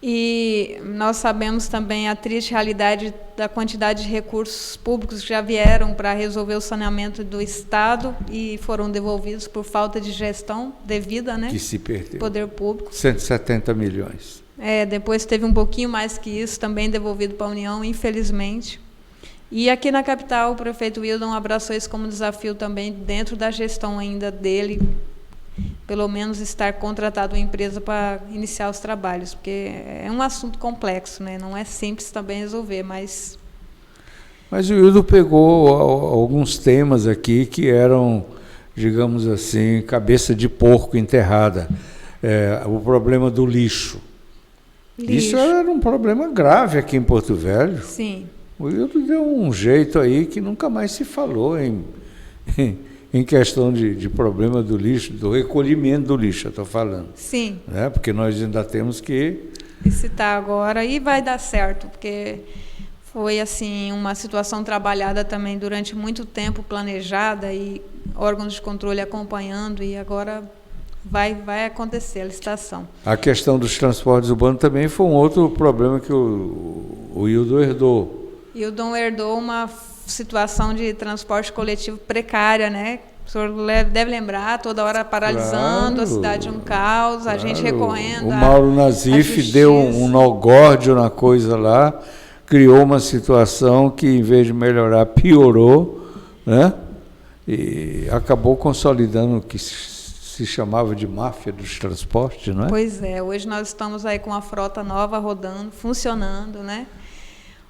E nós sabemos também a triste realidade da quantidade de recursos públicos que já vieram para resolver o saneamento do Estado e foram devolvidos por falta de gestão devida, né? Que se perdeu. Poder público. 170 milhões. Depois teve um pouquinho mais que isso, também devolvido para a União, infelizmente. E aqui na capital, o prefeito Wildon abraçou isso como desafio também, dentro da gestão ainda dele, pelo menos estar contratado uma empresa para iniciar os trabalhos, porque é um assunto complexo, né? Não é simples também resolver, mas Mas o Hildo pegou alguns temas aqui que eram, digamos assim, cabeça de porco enterrada. O problema do lixo. Isso era um problema grave aqui em Porto Velho. Sim. O Hildo deu um jeito aí que nunca mais se falou em questão de problema do lixo, do recolhimento do lixo, eu estou falando. Sim. Né? Porque nós ainda temos que citar agora e vai dar certo, porque foi assim uma situação trabalhada também durante muito tempo, planejada e órgãos de controle acompanhando, e agora vai acontecer a licitação. A questão dos transportes urbanos também foi um outro problema que o Hildo herdou. Hildo herdou uma situação de transporte coletivo precária, né? O senhor deve lembrar, toda hora paralisando, claro, a cidade um caos, claro, a gente recorrendo. O Mauro Nazif deu um nó górdio na coisa lá, criou uma situação que, em vez de melhorar, piorou, né? E acabou consolidando o que se chamava de máfia dos transportes, não é? Pois é, hoje nós estamos aí com uma frota nova rodando, funcionando, né?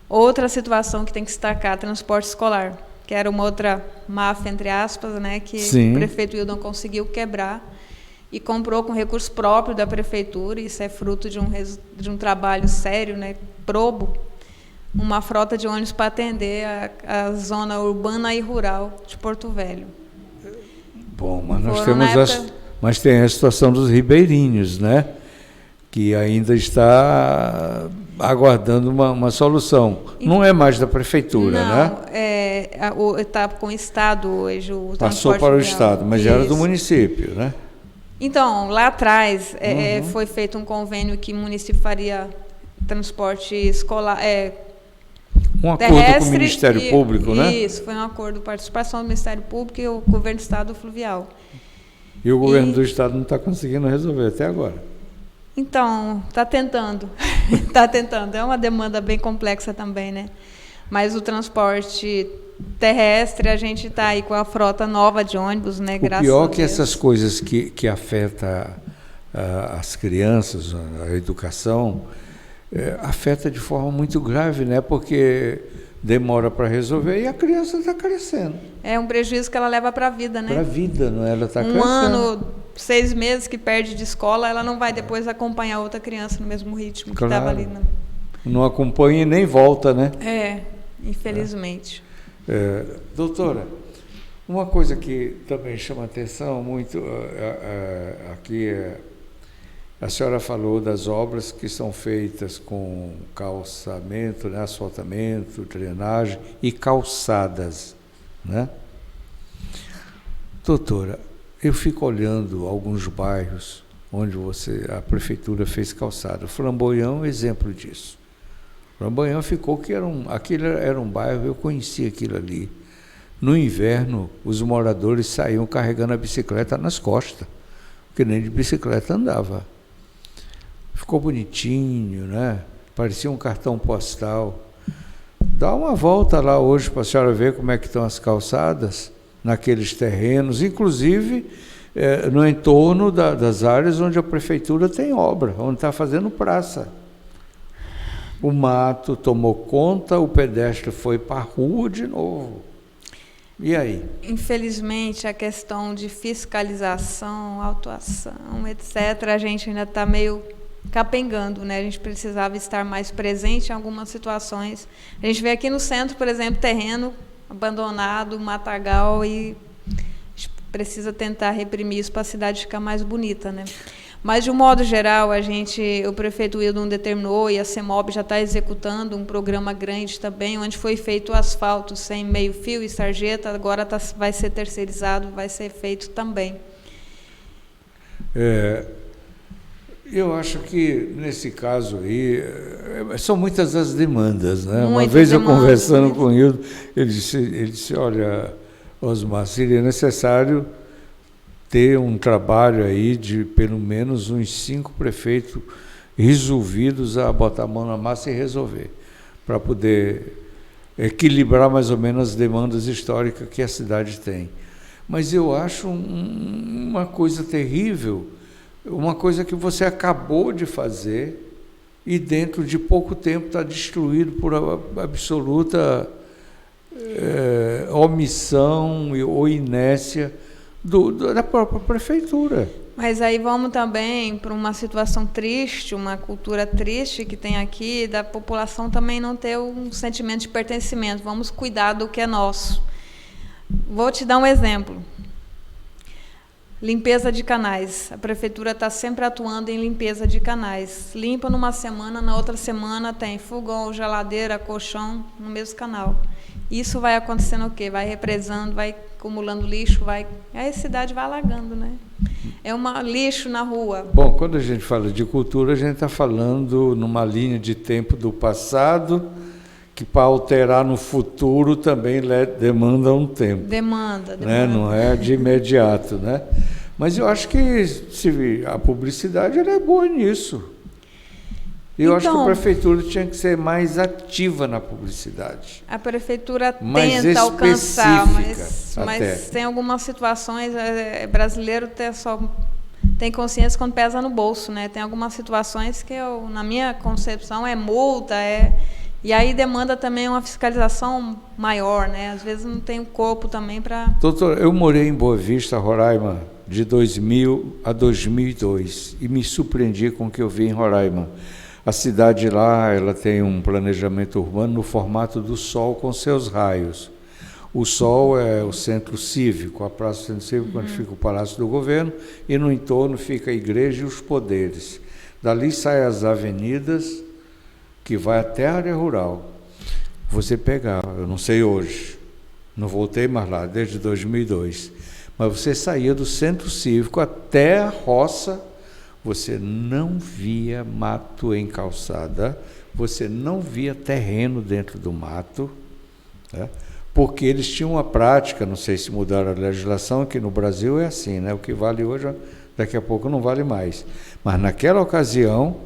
Outra situação que tem que destacar, transporte escolar, que era uma outra máfia, entre aspas, né, que Sim. O prefeito Hildo conseguiu quebrar e comprou com recurso próprio da prefeitura, isso é fruto de um trabalho sério, né, probo, uma frota de ônibus para atender a zona urbana e rural de Porto Velho. Bom, mas nós temos mas tem a situação dos ribeirinhos, né, que ainda está aguardando uma solução. Não é mais da prefeitura, né? Não, está com o Estado hoje. Passou para o Estado, mas era do município, né? Então, lá atrás foi feito um convênio que o município faria transporte escolar, um terrestre, acordo com o Ministério Público, né? Isso, foi um acordo de participação do Ministério Público e o Governo do Estado Fluvial. E o Governo do Estado não está conseguindo resolver até agora. Então, está tentando. Está tentando. É uma demanda bem complexa também, né? Mas o transporte terrestre, a gente está aí com a frota nova de ônibus, né? Graças a Deus. O pior é que essas coisas que afetam as crianças, a educação, afeta de forma muito grave, né? Porque demora para resolver e a criança está crescendo. É um prejuízo que ela leva para a vida, né? Para a vida, não é? Ela está crescendo. Um ano, 6 meses que perde de escola, ela não vai depois acompanhar outra criança no mesmo ritmo que estava ali. Não acompanha e nem volta, né? Infelizmente. Doutora, uma coisa que também chama atenção muito aqui a senhora falou das obras que são feitas com calçamento, né, asfaltamento, drenagem e calçadas, né? Doutora, eu fico olhando alguns bairros onde a prefeitura fez calçada. Flamboyant é um exemplo disso. Flamboyant ficou que aquilo era um bairro, eu conhecia aquilo ali. No inverno, os moradores saíam carregando a bicicleta nas costas, porque nem de bicicleta andava. Ficou bonitinho, né? Parecia um cartão postal. Dá uma volta lá hoje para a senhora ver como é que estão as calçadas naqueles terrenos, inclusive no entorno das áreas onde a prefeitura tem obra, onde está fazendo praça. O mato tomou conta, o pedestre foi para a rua de novo. E aí? Infelizmente, a questão de fiscalização, autuação, etc., a gente ainda está meio capengando, né? A gente precisava estar mais presente em algumas situações. A gente vê aqui no centro, por exemplo, terreno abandonado, matagal, e a gente precisa tentar reprimir isso para a cidade ficar mais bonita, né? Mas, de um modo geral, o prefeito Hildo determinou, e a CEMOB já está executando um programa grande também, onde foi feito o asfalto sem meio-fio e sarjeta, agora vai ser terceirizado, vai ser feito também. Eu acho que, nesse caso aí, são muitas as demandas, né? Uma Muitas vez demandas, eu conversando com o Hildo, ele disse, olha, Osmar, seria necessário ter um trabalho aí de pelo menos uns 5 prefeitos resolvidos a botar a mão na massa e resolver, para poder equilibrar mais ou menos as demandas históricas que a cidade tem. Mas eu acho uma coisa terrível, uma coisa que você acabou de fazer e dentro de pouco tempo está destruído por absoluta omissão ou inércia da própria prefeitura. Mas aí vamos também para uma situação triste, uma cultura triste que tem aqui, da população também não ter um sentimento de pertencimento. Vamos cuidar do que é nosso. Vou te dar um exemplo. Limpeza de canais. A prefeitura está sempre atuando em limpeza de canais. Limpa numa semana, na outra semana tem fogão, geladeira, colchão no mesmo canal. Isso vai acontecendo o quê? Vai represando, vai acumulando lixo, aí a cidade vai alagando, né? É um lixo na rua. Bom, quando a gente fala de cultura, a gente está falando numa linha de tempo do passado, que para alterar no futuro também demanda um tempo. Demanda. Né? Não é de imediato, né? Mas eu acho que a publicidade ela é boa nisso. Eu acho que a prefeitura tinha que ser mais ativa na publicidade. A prefeitura mais tenta alcançar, mas tem algumas situações, brasileiro tem consciência quando pesa no bolso, né? Tem algumas situações que, na minha concepção, é multa, e aí demanda também uma fiscalização maior, né? Às vezes não tem o corpo também para... Doutor, eu morei em Boa Vista, Roraima, de 2000 a 2002, e me surpreendi com o que eu vi em Roraima. A cidade lá, ela tem um planejamento urbano no formato do Sol com seus raios. O Sol é o centro cívico, a Praça do Centro Cívico, onde fica o Palácio do Governo, e no entorno fica a igreja e os poderes. Dali saem as avenidas, que vai até a área rural. Você pegava, eu não sei hoje, não voltei mais lá, desde 2002, mas você saía do centro cívico até a roça. Você não via mato em calçada, você não via terreno dentro do mato, né? Porque eles tinham uma prática, não sei se mudaram a legislação, que no Brasil é assim, né? O que vale hoje, daqui a pouco não vale mais. Mas naquela ocasião,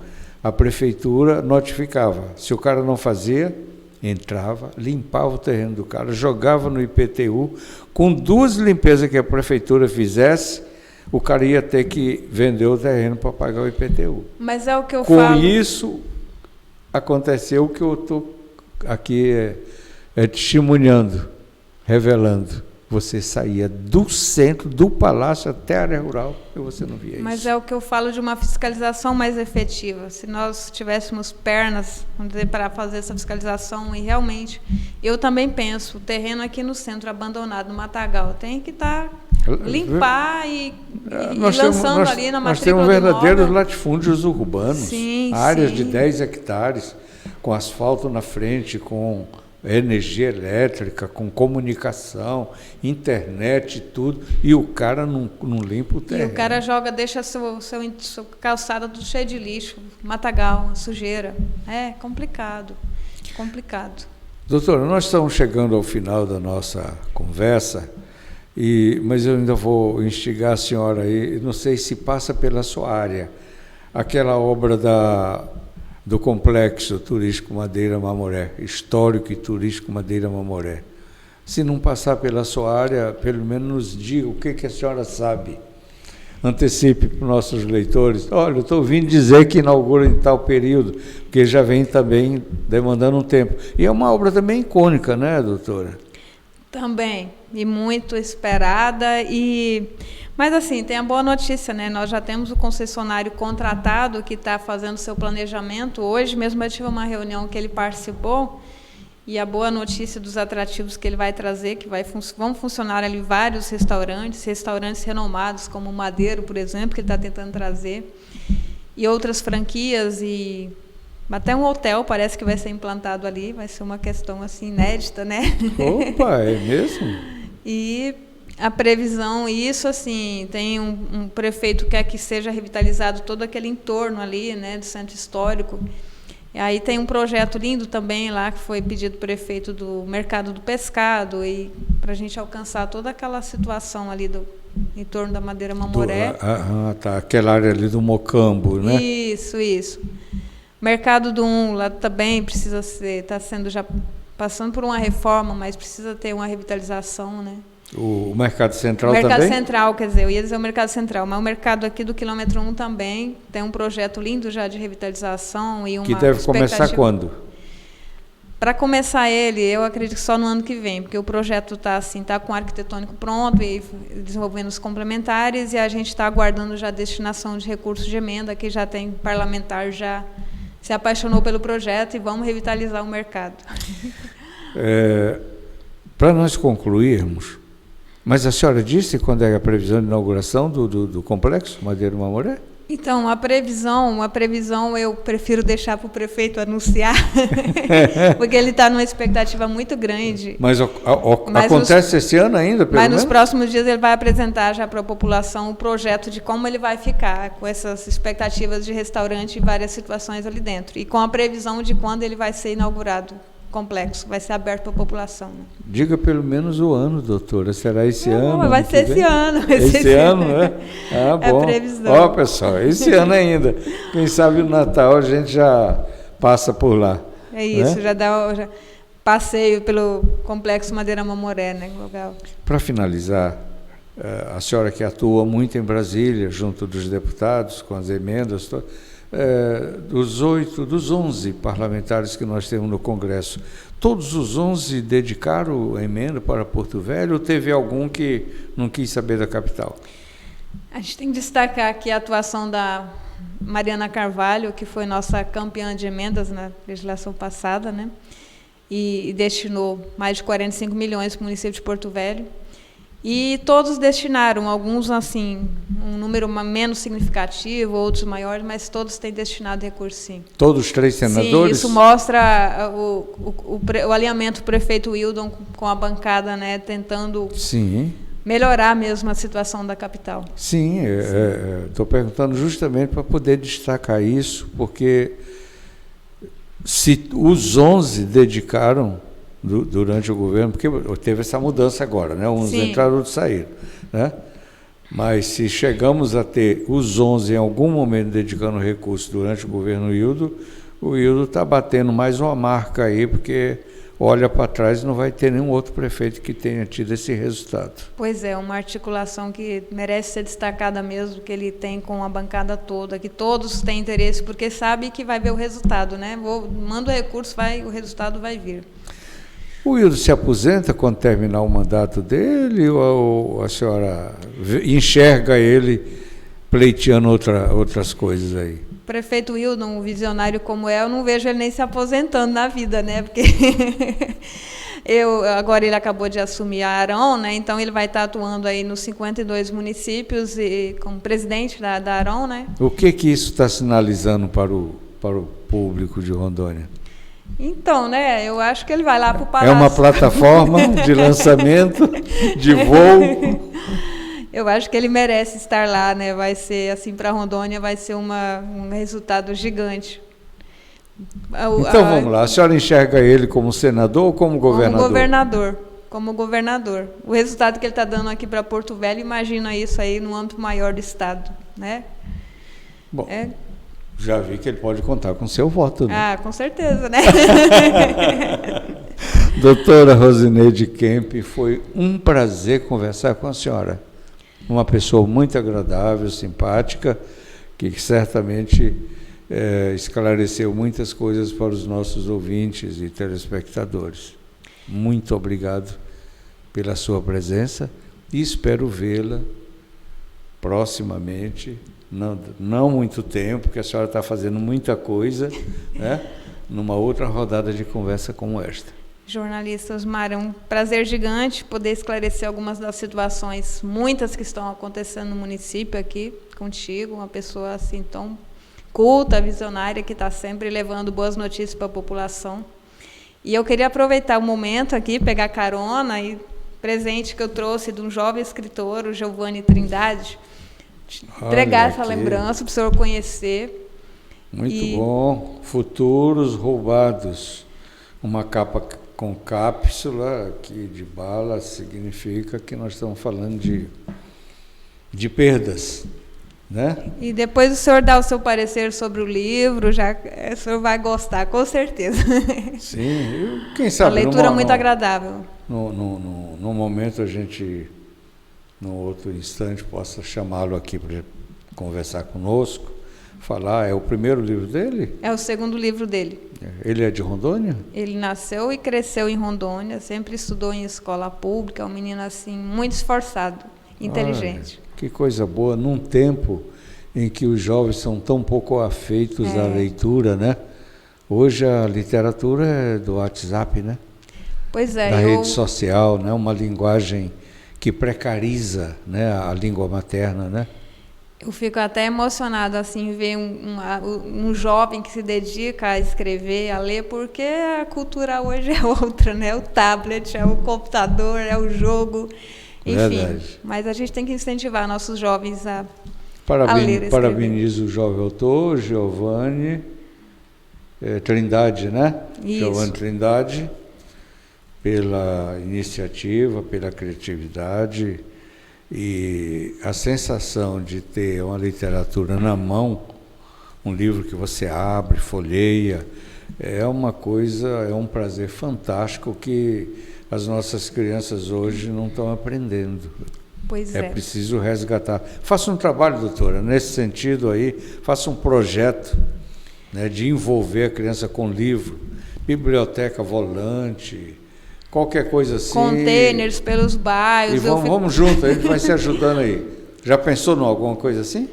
a prefeitura notificava. Se o cara não fazia, entrava, limpava o terreno do cara, jogava no IPTU, com 2 limpezas que a prefeitura fizesse, o cara ia ter que vender o terreno para pagar o IPTU. Mas é o que eu falo. Com isso, aconteceu o que eu estou aqui testemunhando, revelando. Você saía do centro, do palácio até a área rural, e você não via isso. Mas é o que eu falo de uma fiscalização mais efetiva. Se nós tivéssemos pernas, vamos dizer, para fazer essa fiscalização, e realmente, eu também penso, o terreno aqui no centro, abandonado, no Matagal, tem que limpar e lançando ali na matrícula. Nós temos verdadeiros latifúndios urbanos, sim, áreas de 10 hectares, com asfalto na frente, com energia elétrica, com comunicação, internet e tudo, e o cara não limpa o terreno. E o cara deixa sua calçada tudo cheio de lixo, matagal, sujeira. É complicado. Doutora, nós estamos chegando ao final da nossa conversa, mas eu ainda vou instigar a senhora aí, não sei se passa pela sua área, aquela obra do Complexo Turístico Madeira Mamoré, histórico e turístico Madeira Mamoré. Se não passar pela sua área, pelo menos nos diga o que a senhora sabe. Antecipe para os nossos leitores. Olha, eu estou ouvindo dizer que inaugura em tal período, porque já vem também demandando um tempo. E é uma obra também icônica, né, doutora? Também, e muito esperada. Mas assim, tem a boa notícia, né? Nós já temos o concessionário contratado que está fazendo seu planejamento. Hoje mesmo eu tive uma reunião que ele participou, e a boa notícia dos atrativos que ele vai trazer, que vão funcionar ali vários restaurantes renomados, como o Madeiro, por exemplo, que ele está tentando trazer, e outras franquias, e até um hotel parece que vai ser implantado ali, vai ser uma questão assim inédita, né? Opa, é mesmo? E a previsão, isso assim, tem um prefeito que quer que seja revitalizado todo aquele entorno ali, né, do centro histórico. E aí tem um projeto lindo também lá, que foi pedido do prefeito do Mercado do Pescado, e para a gente alcançar toda aquela situação ali em torno da Madeira Mamoré. Tá, aquela área ali do Mocambo, né? Isso. Mercado do lá também precisa está sendo já passando por uma reforma, mas precisa ter uma revitalização, né? O Mercado Central também? O Mercado Central, quer dizer, eu ia dizer o Mercado Central, mas o mercado aqui do quilômetro 1 também tem um projeto lindo já de revitalização e uma que deve começar quando? Para começar ele, eu acredito que só no ano que vem, porque o projeto está assim, tá com o arquitetônico pronto e desenvolvendo os complementares, e a gente está aguardando já a destinação de recursos de emenda, que já tem parlamentar, já se apaixonou pelo projeto, e vamos revitalizar o mercado. Para nós concluirmos, mas a senhora disse quando é a previsão de inauguração do complexo Madeira Mamoré? Então, a previsão eu prefiro deixar para o prefeito anunciar, porque ele está numa expectativa muito grande. Mas acontece esse ano ainda, pelo menos? Mas nos próximos dias ele vai apresentar já para a população o projeto de como ele vai ficar, com essas expectativas de restaurante e várias situações ali dentro. E com a previsão de quando ele vai ser inaugurado. Complexo, vai ser aberto para a população. Né? Diga pelo menos o ano, doutora. Será esse ano? Vai ser esse ano. Esse ano, né? Ah, bom. É a previsão. Ó, pessoal, esse ano ainda. Quem sabe o Natal a gente já passa por lá. É isso, né? já passeio pelo Complexo Madeira Mamoré, né? Para finalizar, a senhora que atua muito em Brasília, junto dos deputados, com as emendas, dos 11 parlamentares que nós temos no Congresso, todos os 11 dedicaram a emenda para Porto Velho, ou teve algum que não quis saber da capital? A gente tem que destacar aqui a atuação da Mariana Carvalho, que foi nossa campeã de emendas na legislação passada, né? E destinou mais de 45 milhões para o município de Porto Velho. E todos destinaram, alguns assim, um número menos significativo, outros maiores, mas todos têm destinado recursos, sim. Todos os 3 senadores? Sim, isso mostra o alinhamento do prefeito Wildon com a bancada, né, tentando melhorar mesmo a situação da capital. Sim, estou perguntando justamente para poder destacar isso, porque se os 11 dedicaram durante o governo, porque teve essa mudança agora, né? Uns entraram, outros saíram, né? Mas se chegamos a ter os 11 em algum momento dedicando recursos durante o governo Hildo, o Hildo está batendo mais uma marca aí, porque olha para trás e não vai ter nenhum outro prefeito que tenha tido esse resultado. Pois é, uma articulação que merece ser destacada mesmo, que ele tem com a bancada toda, que todos têm interesse, porque sabe que vai ver o resultado, né? Manda o recurso, o resultado vai vir. O Wildo se aposenta quando terminar o mandato dele, ou a senhora enxerga ele pleiteando outras coisas aí? O prefeito Wildon, um visionário como eu não vejo ele nem se aposentando na vida, né? Porque agora ele acabou de assumir a Aron, né? Então ele vai estar atuando aí nos 52 municípios e como presidente da Aron, né? O que isso está sinalizando para o público de Rondônia? Então, né, eu acho que ele vai lá para o Palácio. É uma plataforma de lançamento, de voo. Eu acho que ele merece estar lá, né? Vai ser, assim, para Rondônia, vai ser um resultado gigante. Então, vamos lá. A senhora enxerga ele como senador ou como governador? Como governador. O resultado que ele está dando aqui para Porto Velho, imagina isso aí no âmbito maior do Estado, né? Bom... Já vi que ele pode contar com seu voto, né? Ah, com certeza, né? Doutora Rosineide Kemp, foi um prazer conversar com a senhora. Uma pessoa muito agradável, simpática, que certamente esclareceu muitas coisas para os nossos ouvintes e telespectadores. Muito obrigado pela sua presença e espero vê-la proximamente. Não muito tempo, porque a senhora está fazendo muita coisa, né? Numa outra rodada de conversa como esta. Jornalista Osmar, é um prazer gigante poder esclarecer algumas das situações, muitas que estão acontecendo no município aqui, contigo, uma pessoa assim tão culta, visionária, que está sempre levando boas notícias para a população. E eu queria aproveitar o momento aqui, pegar carona e presente que eu trouxe de um jovem escritor, o Giovanni Trindade, entregar essa lembrança para o senhor conhecer. Muito bom. Futuros roubados. Uma capa com cápsula aqui de bala significa que nós estamos falando de perdas, né? E depois o senhor dá o seu parecer sobre o livro, o senhor vai gostar, com certeza. Sim, quem sabe... Uma leitura muito agradável. No momento a gente... no outro instante, possa chamá-lo aqui para conversar conosco, falar, é o primeiro livro dele? É o segundo livro dele. Ele é de Rondônia? Ele nasceu e cresceu em Rondônia, sempre estudou em escola pública, é um menino assim, muito esforçado, inteligente. Olha, que coisa boa, num tempo em que os jovens são tão pouco afeitos à leitura, né? Hoje a literatura é do WhatsApp, né? Pois é. Da rede social, né? Uma linguagem que precariza, né, a língua materna, né? Eu fico até emocionada assim ver um jovem que se dedica a escrever, a ler, porque a cultura hoje é outra, né? O tablet, é o computador, é o jogo, enfim. Verdade. Mas a gente tem que incentivar nossos jovens a ler e escrever. Parabenizo o jovem autor, Giovanni Trindade, né? Isso. Giovanni Trindade, pela iniciativa, pela criatividade. E a sensação de ter uma literatura na mão, um livro que você abre, folheia, é uma coisa, é um prazer fantástico que as nossas crianças hoje não estão aprendendo. Pois é. É preciso resgatar. Faça um trabalho, doutora, nesse sentido aí, faça um projeto, né, de envolver a criança com livro, biblioteca volante, qualquer coisa assim. Containers pelos bairros. E vamos junto, a gente vai se ajudando aí. Já pensou em alguma coisa assim?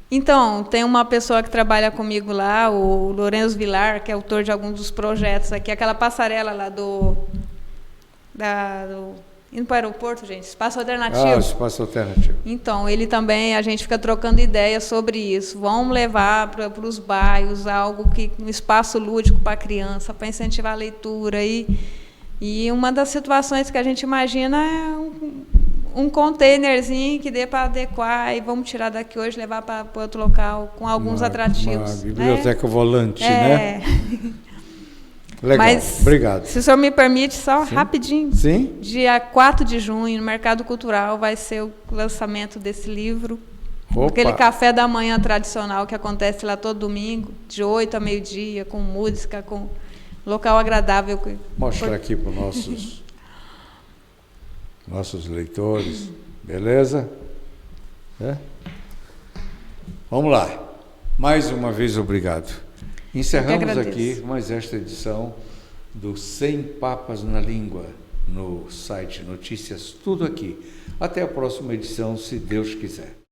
Então, tem uma pessoa que trabalha comigo lá, o Lourenço Vilar, que é autor de alguns dos projetos aqui, aquela passarela lá indo para o aeroporto, gente, Espaço Alternativo. Ah, Espaço Alternativo. Então, ele também, a gente fica trocando ideias sobre isso. Vamos levar para os bairros algo um espaço lúdico para a criança, para incentivar a leitura. E uma das situações que a gente imagina é um containerzinho que dê para adequar e vamos tirar daqui hoje, levar para outro local com alguns atrativos. Uma biblioteca volante, né? Legal, mas, obrigado. Se o senhor me permite, só Sim. Rapidinho. Sim. Dia 4 de junho, no Mercado Cultural, vai ser o lançamento desse livro. Opa. Aquele café da manhã tradicional que acontece lá todo domingo, de 8 a meio-dia, com música, com local agradável. Mostrar aqui para os nossos leitores, beleza? Vamos lá. Mais uma vez, obrigado. Encerramos aqui mais esta edição do 100 Papas na Língua, no site Notícias Tudo Aqui. Até a próxima edição, se Deus quiser.